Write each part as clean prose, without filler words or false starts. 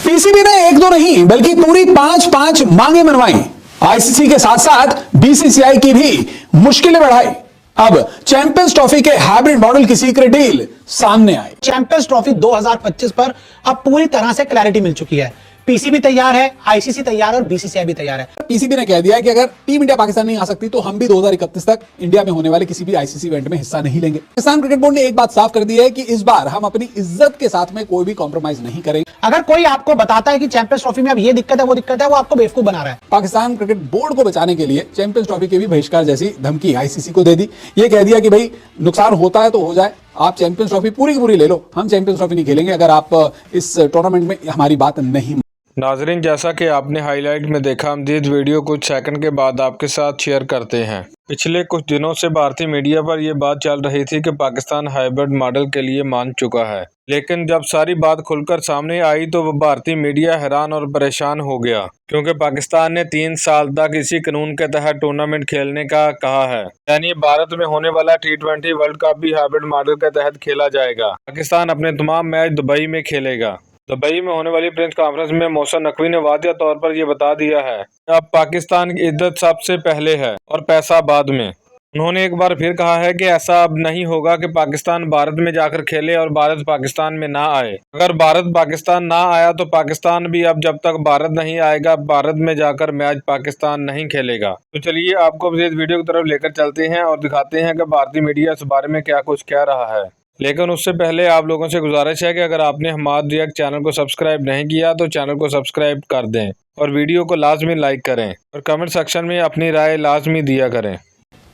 PCB ने एक दो नहीं बल्कि पूरी पांच मांगे मनवाई। आईसीसी के साथ साथ बीसीसीआई की भी मुश्किलें बढ़ाई। अब चैंपियंस ट्रॉफी के हाइब्रिड मॉडल की सीक्रेट डील सामने आई। चैंपियंस ट्रॉफी 2025 पर अब पूरी तरह से क्लैरिटी मिल चुकी है। पीसीबी तैयार है, आईसीसी तैयार है और बीसीसीआई भी तैयार है। पीसीबी ने कह दिया है कि अगर टीम इंडिया पाकिस्तान नहीं आ सकती तो हम भी 2031 तक इंडिया में होने वाले किसी भी आईसीसी इवेंट में हिस्सा नहीं लेंगे। पाकिस्तान क्रिकेट बोर्ड ने एक बात साफ कर दी है कि इस बार हम अपनी इज्जत के साथ में कोई भी कॉम्प्रोमाइज नहीं करेंगे। अगर कोई आपको बताता है कि चैंपियंस ट्रॉफी में अब ये दिक्कत है वो आपको बेवकूफ बना रहा है। पाकिस्तान क्रिकेट बोर्ड को बचाने के लिए चैंपियंस ट्रॉफी के भी बहिष्कार जैसी धमकी आईसीसी को दे दी। ये कह दिया कि भाई नुकसान होता है तो हो जाए, आप चैंपियंस ट्रॉफी पूरी की पूरी ले लो, हम चैंपियंस ट्रॉफी नहीं खेलेंगे अगर आप इस टूर्नामेंट में हमारी बात नहीं। नाजरीन, जैसा कि आपने हाईलाइट में देखा, हम इस वीडियो कुछ सेकंड के बाद आपके साथ शेयर करते हैं। पिछले कुछ दिनों से भारतीय मीडिया पर यह बात चल रही थी कि पाकिस्तान हाइब्रिड मॉडल के लिए मान चुका है, लेकिन जब सारी बात खुलकर सामने आई तो वह भारतीय मीडिया हैरान और परेशान हो गया, क्योंकि पाकिस्तान ने 3 साल तक इसी कानून के तहत टूर्नामेंट खेलने का कहा है। यानी भारत में होने वाला T20 वर्ल्ड कप भी हाइब्रिड मॉडल के तहत खेला जाएगा। पाकिस्तान अपने तमाम मैच दुबई में खेलेगा। दुबई में होने वाली प्रेस कॉन्फ्रेंस में मोहसिन नकवी ने वादिया तौर पर यह बता दिया है कि अब पाकिस्तान की इज्जत सबसे पहले है और पैसा बाद में। उन्होंने एक बार फिर कहा है कि ऐसा अब नहीं होगा कि पाकिस्तान भारत में जाकर खेले और भारत पाकिस्तान में ना आए। अगर भारत पाकिस्तान ना आया तो पाकिस्तान भी अब जब तक भारत नहीं आएगा भारत में जाकर मैच पाकिस्तान नहीं खेलेगा। तो चलिए आपको इस वीडियो की तरफ लेकर चलते हैं और दिखाते हैं कि भारतीय मीडिया इस बारे में क्या कुछ कह रहा है। लेकिन उससे पहले आप लोगों से गुजारिश है कि अगर आपने हमारा रिएक्ट चैनल को सब्सक्राइब नहीं किया तो चैनल को सब्सक्राइब कर दें और वीडियो को लाजमी लाइक करें और कमेंट सेक्शन में अपनी राय लाजमी दिया करें।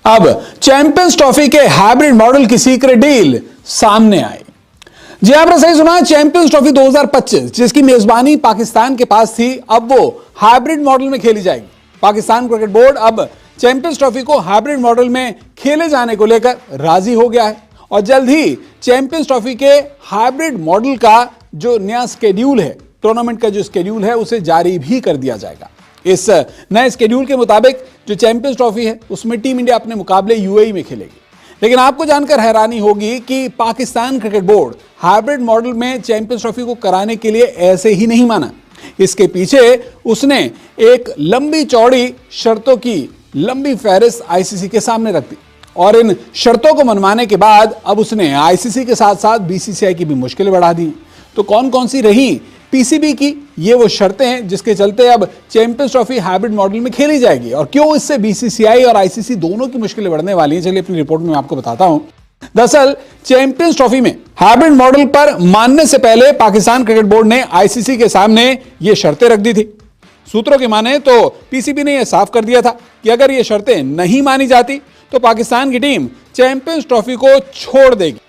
अब चैंपियंस ट्रॉफी के हाइब्रिड मॉडल की सीक्रेट डील सामने आई। जी आपने सही सुना, चैंपियंस ट्रॉफी 2025 जिसकी मेजबानी पाकिस्तान के पास थी, अब वो हाइब्रिड मॉडल में खेली जाएगी। पाकिस्तान क्रिकेट बोर्ड अब चैंपियंस ट्रॉफी को हाइब्रिड मॉडल में खेले जाने को लेकर राजी हो गया है और जल्द ही चैंपियंस ट्रॉफी के हाइब्रिड मॉडल का जो नया स्केड्यूल है, टूर्नामेंट का जो स्केड्यूल है, उसे जारी भी कर दिया जाएगा। इस नए स्केड्यूल के मुताबिक जो चैंपियंस ट्रॉफी है उसमें टीम इंडिया अपने मुकाबले यूएई में खेलेगी। लेकिन आपको जानकर हैरानी होगी कि Pakistan cricket board hybrid model में चैंपियंस ट्रॉफी को कराने के लिए ऐसे ही नहीं माना। इसके पीछे उसने एक लंबी चौड़ी शर्तों की लंबी फहरिस्त आईसीसी के सामने रख दी और इन शर्तों को मनवाने के बाद अब उसने आईसीसी के साथ साथ बीसीसीआई की भी मुश्किलें बढ़ा दी। तो कौन कौन सी रही पीसीबी की ये वो शर्तें हैं जिसके चलते अब चैंपियंस ट्रॉफी हाइब्रिड मॉडल में खेली जाएगी और क्यों इससे बीसीसीआई और आईसीसी दोनों की मुश्किलें बढ़ने वाली हैं, चलिए अपनी रिपोर्ट में आपको बताता हूं। दरअसल चैंपियंस ट्रॉफी में हाइब्रिड मॉडल पर मानने से पहले पाकिस्तान क्रिकेट बोर्ड ने आईसीसी के सामने ये शर्तें रख दी थी। सूत्रों की माने तो पीसीबी ने यह साफ कर दिया था कि अगर ये शर्तें नहीं मानी जाती तो पाकिस्तान की टीम चैंपियंस ट्रॉफी को छोड़ देगी।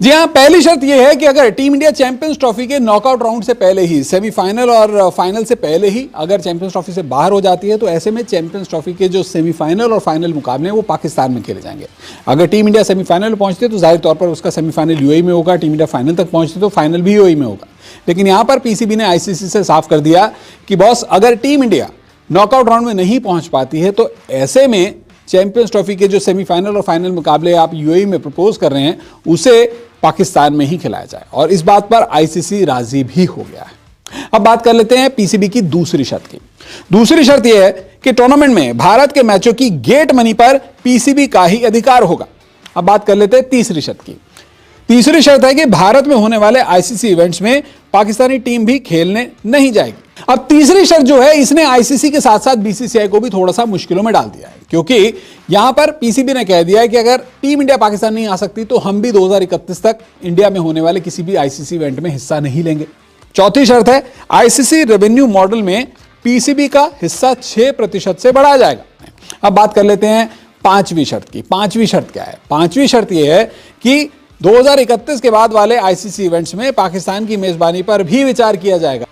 जी हां, पहली शर्त यह है कि अगर टीम इंडिया चैंपियंस ट्रॉफी के नॉकआउट राउंड से पहले ही, सेमीफाइनल और फाइनल से पहले ही अगर चैंपियंस ट्रॉफी से बाहर हो जाती है तो ऐसे में चैंपियंस ट्रॉफी के जो सेमीफाइनल और फाइनल मुकाबले हैं वो पाकिस्तान में खेले जाएंगे। अगर टीम इंडिया सेमीफाइनल में पहुंचती है तो जाहिर तौर पर उसका सेमीफाइनल यूएई में होगा, टीम इंडिया फाइनल तक पहुंचती तो फाइनल भी यूएई में होगा। लेकिन यहां पर पीसीबी ने आईसीसी से साफ कर दिया कि बॉस, अगर टीम इंडिया नॉकआउट राउंड में नहीं पहुंच पाती है तो ऐसे में चैंपियंस ट्रॉफी के जो सेमीफाइनल और फाइनल मुकाबले आप यूएई में प्रपोज कर रहे हैं उसे पाकिस्तान में ही खिलाया जाए और इस बात पर आईसीसी राजी भी हो गया है। अब बात कर लेते हैं पीसीबी की दूसरी शर्त की। दूसरी शर्त यह है कि टूर्नामेंट में भारत के मैचों की गेट मनी पर पीसीबी का ही अधिकार होगा। अब बात कर लेते हैं तीसरी शर्त की। तीसरी शर्त है कि भारत में होने वाले आईसीसी इवेंट्स में पाकिस्तानी टीम भी खेलने नहीं जाएगी। अब तीसरी शर्त जो है इसने आईसीसी के साथ साथ बीसीसीआई को भी थोड़ा सा मुश्किलों में डाल दिया है, क्योंकि यहां पर पीसीबी ने कह दिया है कि अगर टीम इंडिया पाकिस्तान नहीं आ सकती तो हम भी 2031 तक इंडिया में होने वाले किसी भी आईसीसी इवेंट में हिस्सा नहीं लेंगे। चौथी शर्त है आईसीसी रेवेन्यू मॉडल में पीसीबी का हिस्सा 6% से बढ़ाया जाएगा। अब बात कर लेते हैं पांचवी शर्त की। पांचवी शर्त क्या है? पांचवी शर्त यह है कि 2031 के बाद वाले आईसीसी इवेंट्स में पाकिस्तान की मेजबानी पर भी विचार किया जाएगा।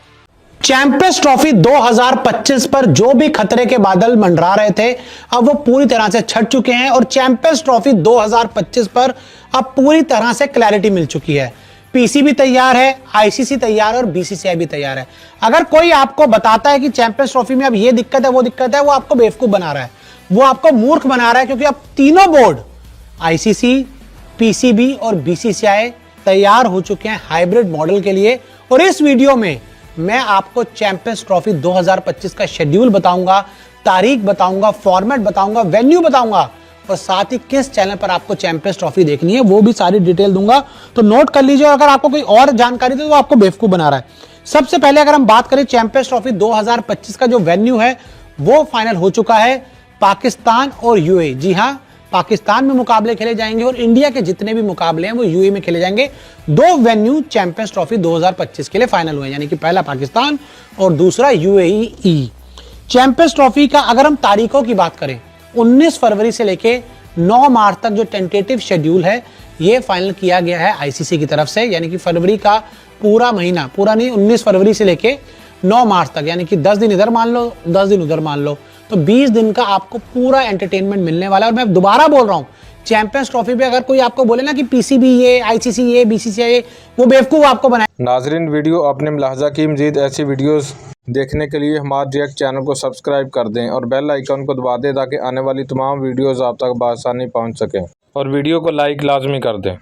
चैंपियंस ट्रॉफी 2025 पर जो भी खतरे के बादल मंडरा रहे थे अब वो पूरी तरह से छट चुके हैं और चैंपियंस ट्रॉफी 2025 पर अब पूरी तरह से क्लैरिटी मिल चुकी है। पीसीबी तैयार है, आईसीसी तैयार है और बीसीसीआई भी तैयार है। अगर कोई आपको बताता है कि चैंपियंस ट्रॉफी में अब ये दिक्कत है वो आपको बेवकूफ बना रहा है, वो आपको मूर्ख बना रहा है, क्योंकि अब तीनों बोर्ड आईसीसी, पीसीबी और बीसीसीआई तैयार हो चुके हैं हाइब्रिड मॉडल के लिए। और इस वीडियो में मैं आपको चैंपियंस ट्रॉफी 2025 का शेड्यूल बताऊंगा, तारीख बताऊंगा, फॉर्मेट बताऊंगा, वेन्यू बताऊंगा और साथ ही किस चैनल पर आपको चैंपियंस ट्रॉफी देखनी है वो भी सारी डिटेल दूंगा। तो नोट कर लीजिए, अगर आपको कोई और जानकारी दे तो आपको बेवकूफ बना रहा है। सबसे पहले अगर हम बात करें चैंपियंस ट्रॉफी 2025 का जो वेन्यू है वो फाइनल हो चुका है, पाकिस्तान और यूएई। जी हां, पाकिस्तान में मुकाबले खेले जाएंगे और इंडिया के जितने भी मुकाबले हैं वो यूएई में खेले जाएंगे। दो वेन्यू चैंपियंस ट्रॉफी 2025 के लिए फाइनल हुए, यानी कि पहला पाकिस्तान और दूसरा यूएई। चैंपियंस ट्रॉफी का अगर हम तारीखों की बात करें, 19 फरवरी से लेके 9 मार्च तक जो टेंटेटिव शेड्यूल है ये फाइनल किया गया है आईसीसी की तरफ से, यानी कि फरवरी का पूरा महीना, पूरा नहीं, 19 फरवरी से लेके 9 मार्च तक, यानी कि 10 दिन इधर मान लो, 10 दिन उधर मान लो, तो 20 दिन का आपको पूरा एंटरटेनमेंट मिलने वाला है। और मैं दोबारा बोल रहा हूं, चैंपियंस ट्रॉफी पे अगर कोई आपको बोले ना कि पीसीबी ये, आईसीसी ये, बीसीसीआई ये, वो बेवकूफ आपको बनाए। नाजरीन, वीडियो आपने मुलाहजा की। मजीद ऐसी वीडियोस देखने के लिए हमारे डायरेक्ट चैनल को सब्सक्राइब कर दें और बेल आइकन को दबा दें ताकि आने वाली तमाम वीडियोस आप तक बआसानी पहुंच सकें, और वीडियो को लाइक लाजमी कर दें।